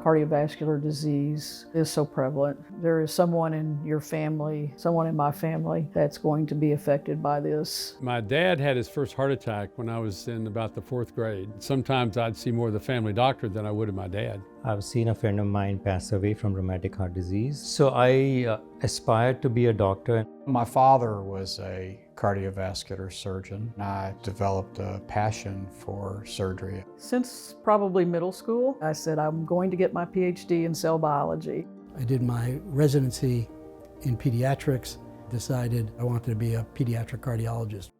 cardiovascular disease is so prevalent. There is someone in your family, someone in my family, that's going to be affected by this. My dad had his first heart attack when I was in about the 4th grade. Sometimes I'd see more of the family doctor than I would of my dad. I've seen a friend of mine pass away from rheumatic heart disease. So I aspired to be a doctor. My father was a cardiovascular surgeon. I developed a passion for surgery. Since probably middle school, I said I'm going to get my PhD in cell biology. I did my residency in pediatrics, decided I wanted to be a pediatric cardiologist.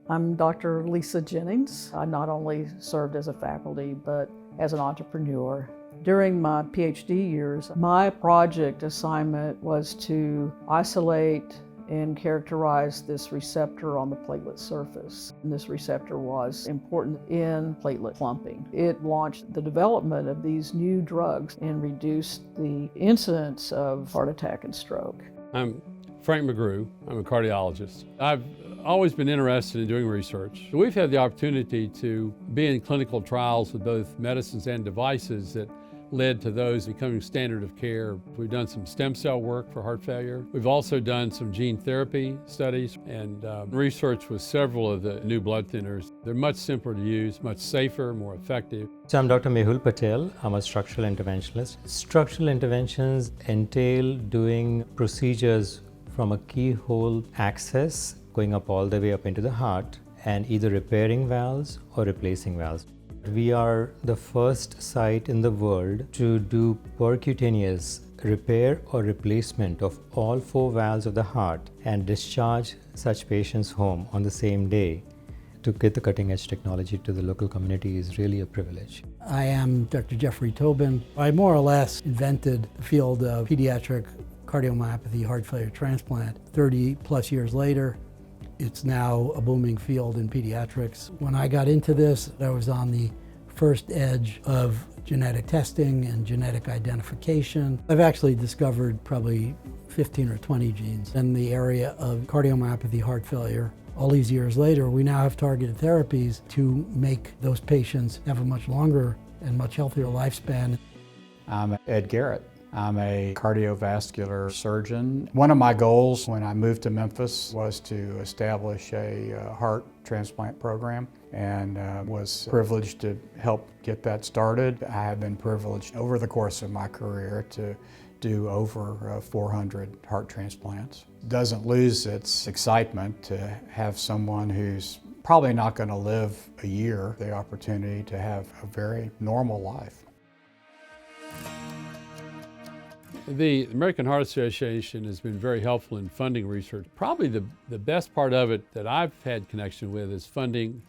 I'm Dr. Lisa Jennings. I not only served as a faculty, but as an entrepreneur. During my PhD years, my project assignment was to isolate and characterize this receptor on the platelet surface. And this receptor was important in platelet clumping. It launched the development of these new drugs and reduced the incidence of heart attack and stroke. I'm Frank McGrew. I'm a cardiologist. I've always been interested in doing research. We've had the opportunity to be in clinical trials with both medicines and devices that led to those becoming standard of care. We've done some stem cell work for heart failure. We've also done some gene therapy studies and research with several of the new blood thinners. They're much simpler to use, much safer, more effective. So I'm Dr. Mehul Patel. I'm a structural interventionist. Structural interventions entail doing procedures from a keyhole access going up all the way up into the heart and either repairing valves or replacing valves. We are the first site in the world to do percutaneous repair or replacement of all 4 valves of the heart and discharge such patients home on the same day. To get the cutting edge technology to the local community is really a privilege. I am Dr. Jeffrey Tobin. I more or less invented the field of pediatric cardiomyopathy heart failure transplant. 30 plus years later, it's now a booming field in pediatrics. When I got into this, I was on the first edge of genetic testing and genetic identification. I've actually discovered probably 15 or 20 genes in the area of cardiomyopathy heart failure. All these years later, we now have targeted therapies to make those patients have a much longer and much healthier lifespan. I'm Ed Garrett. I'm a cardiovascular surgeon. One of my goals when I moved to Memphis was to establish a heart transplant program and was privileged to help get that started. I have been privileged over the course of my career to do over 400 heart transplants. It doesn't lose its excitement to have someone who's probably not going to live a year the opportunity to have a very normal life. The American Heart Association has been very helpful in funding research. Probably the best part of it that I've had connection with is funding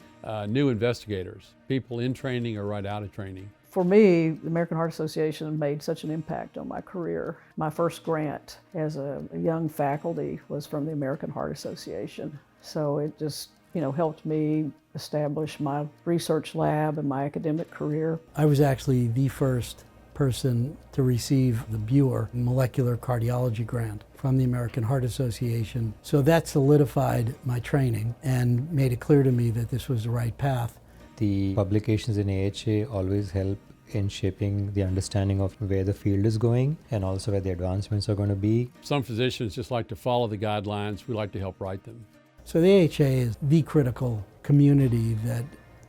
new investigators, people in training or right out of training. For me, the American Heart Association made such an impact on my career. My first grant as a young faculty was from the American Heart Association. So it just, helped me establish my research lab and my academic career. I was actually the first person to receive the Buer molecular cardiology grant from the American Heart Association. So that solidified my training and made it clear to me that this was the right path. The publications in AHA always help in shaping the understanding of where the field is going and also where the advancements are going to be. Some physicians just like to follow the guidelines. We like to help write them. So the AHA is the critical community that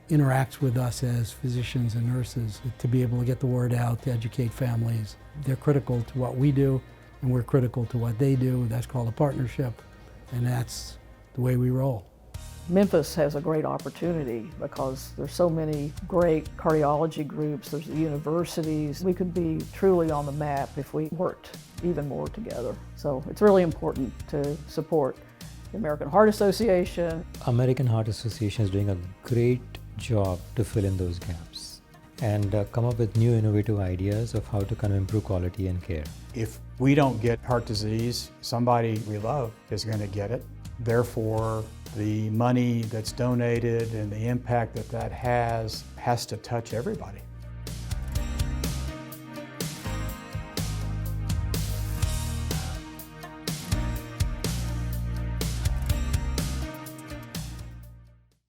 interacts with us as physicians and nurses to be able to get the word out, to educate families. They're critical to what we do, and we're critical to what they do. That's called a partnership, and that's the way we roll. Memphis has a great opportunity because there's so many great cardiology groups, there's the universities. We could be truly on the map if we worked even more together. So it's really important to support the American Heart Association. American Heart Association is doing a great job to fill in those gaps and come up with new innovative ideas of how to kind of improve quality and care. If we don't get heart disease, somebody we love is going to get it. Therefore, the money that's donated and the impact that has to touch everybody.